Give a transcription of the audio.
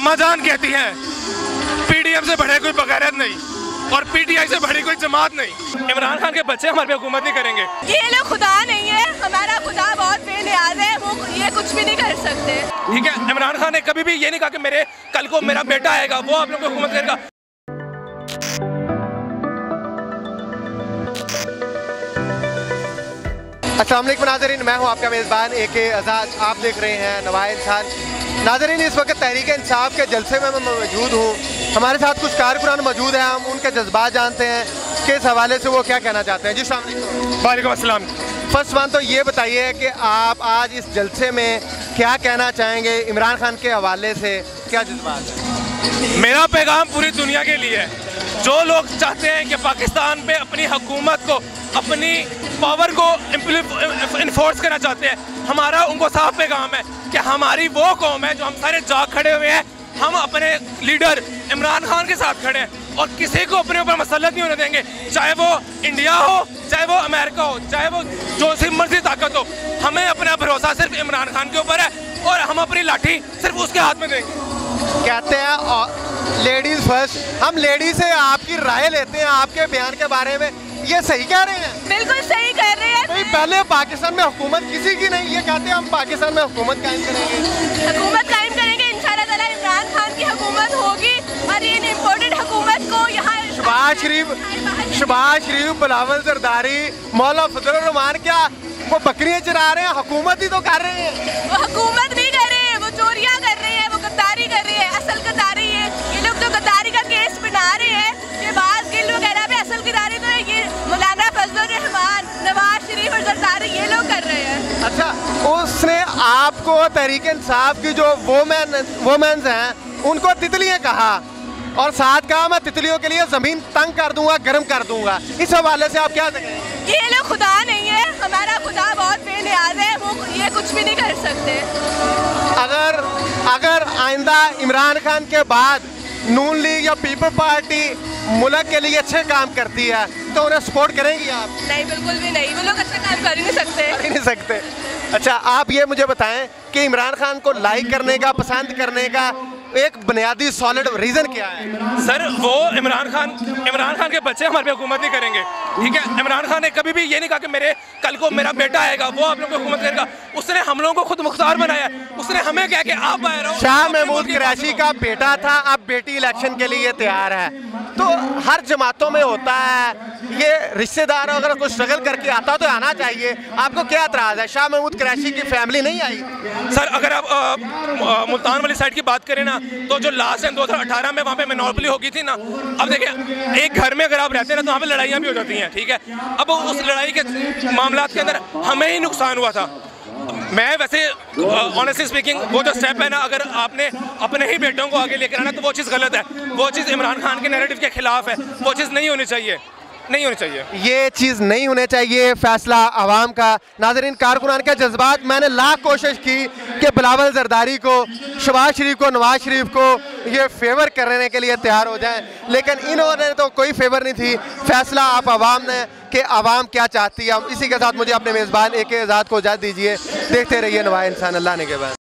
अम्मा जान कहती हैं पीडीएम से बढ़े कोई बगैरत नहीं और पीटीआई से बढ़ी कोई जमात नहीं। इमरान खान के बच्चे हमारे पे हुकूमत नहीं करेंगे। ये लोग खुदा नहीं है, हमारा खुदा बहुत बेनियाज है, वो ये कुछ भी नहीं कर सकते। ठीक है, इमरान खान ने कभी भी ये नहीं कहा कि मेरे कल को मेरा बेटा आएगा वो आप लोगों को हुकूमत करेगा। अस्सलाम वालेकुम नाज़रीन, मैं हूं आपका मेज़बान ए.के. आज़ाद। आप देख रहे हैं नवाए इंसान। नाज़रीन, इस वक्त तहरीक इंसाफ के जलसे में मैं मौजूद हूं। हमारे साथ कुछ कारकुनान मौजूद हैं, हम उनके जज्बात जानते हैं कि इस हवाले से वो क्या कहना चाहते हैं। जी अस्सलाम वालेकुम। वालेकुम अस्सलाम। फर्स्ट वन तो ये बताइए कि आप आज इस जलसे में क्या कहना चाहेंगे इमरान खान के हवाले से, क्या जज्बात है? मेरा पैगाम पूरी दुनिया के लिए है। जो लोग चाहते हैं कि पाकिस्तान पे अपनी हुकूमत को, अपनी पावर को इन्फोर्स करना चाहते हैं, हमारा उनको साफ पैगाम है कि हमारी वो कौम है जो हम सारे जाग खड़े हुए हैं। हम अपने लीडर इमरान खान के साथ खड़े हैं और किसी को अपने ऊपर मसलत नहीं होने देंगे, चाहे वो इंडिया हो, चाहे वो अमेरिका हो, चाहे वो जो सी मर्जी ताकत हो। हमें अपना भरोसा सिर्फ इमरान खान के ऊपर है और हम अपनी लाठी सिर्फ उसके हाथ में देंगे। कहते हैं लेडीज़ फर्स्ट। हम लेडीज से आपकी राय लेते हैं आपके बयान के बारे में, ये सही कह रहे हैं? बिल्कुल सही कर रहे हैं। नहीं, पहले पाकिस्तान में हुकूमत किसी की नहीं, ये कहते हैं हम पाकिस्तान में हुकूमत कायम करेंगे। हुकूमत कायम करेंगे, इंशाल्लाह ताला इमरान खान की हुकूमत होगी और ये इम्पोर्टेड हुकूमत को यहाँ शहबाज शरीफ, बिलावल जरदारी, मौला फजल रहमान, क्या वो बकरियां चरा रहे हैं? हुकूमत ही तो कर रहे हैं। वो हुकूमत नहीं कर रहे हैं, वो चोरियाँ कर रहे हैं, वो गद्दारी कर रहे हैं। असल गद्दारी है, ये लोग जो गद्दारी का केस बना रहे हैं, शहबाज गिल वगैरह पे असल गद्दारी तो ये मौलाना फजल रहमान, नवाज शरीफ और जरदारी ये लोग कर रहे हैं। अच्छा, उसने आपको तहरीक इंसाफ की जो वोमेन्स हैं उनको तितलियां कहा और साथ कहा मैं तितलियों के लिए जमीन तंग कर दूंगा, गर्म कर दूंगा। इस हवाले से आप क्या कहेंगे? ये लोग खुदा नहीं है, हमारा खुदा बहुत बेनियाज है, वो ये कुछ भी नहीं कर सकते। अगर आइंदा इमरान खान के बाद नून लीग या पीपल पार्टी मुल्क के लिए अच्छे काम करती है तो उन्हें सपोर्ट करेंगी आप? नहीं, बिल्कुल भी नहीं, वो लोग अच्छा काम कर ही नहीं सकते। अच्छा, आप ये मुझे बताएं कि इमरान खान को लाइक करने का, पसंद करने का एक बुनियादी सॉलिड रीजन क्या है? सर, वो इमरान खान के बच्चे हमारे पे हुकूमत नहीं करेंगे। ठीक है, इमरान खान ने कभी भी ये नहीं कहा कि मेरे कल को मेरा बेटा आएगा वो आप लोगों को हुकूमत करेगा। उसने हम लोगों को खुद मुख्तार बनाया, उसने हमें कहा कि आप बाहर रहो। शाह महमूद कुरैशी का बेटा था, अब बेटी इलेक्शन के लिए तैयार है। तो हर जमातों में होता है, ये रिश्तेदार अगर कोई स्ट्रगल करके आता तो आना चाहिए। आपको क्या एतराज़ है? शाह महमूद कुरैशी की फैमिली नहीं आई? सर, अगर आप मुल्तान वाली साइड की बात करें ना, तो जो लास्ट टाइम 2018 में वहाँ पे मोनोपोली हो गई थी ना, अब देखिए एक घर में अगर आप रहते हैं ना तो वहाँ पे लड़ाइयाँ भी हो जाती हैं। ठीक है, अब उस लड़ाई के मामला के अंदर हमें ही नुकसान हुआ था। मैं वैसे ऑनेस्टली स्पीकिंग वो जो स्टेप है ना, अगर आपने अपने ही बेटों को आगे लेकर आना तो वो चीज़ गलत है, वो चीज़ इमरान खान के नैरेटिव के खिलाफ है, वो चीज़ नहीं होनी चाहिए। ये चीज़ नहीं होनी चाहिए, फैसला आवाम का। नाज़रीन, कारकुनान के जज्बात, मैंने लाख कोशिश की कि बिलावल जरदारी को, शहबाज शरीफ को, नवाज शरीफ को ये फेवर करने के लिए तैयार हो जाएं, लेकिन इन्होंने तो कोई फेवर नहीं थी। फैसला आप आवाम ने कि आवाम क्या चाहती है। इसी के साथ मुझे अपने मेज़बान ए.के. आज़ाद को इजाज़त दीजिए। देखते रहिए नवाए इंसान। अल्लाह ने के बाद।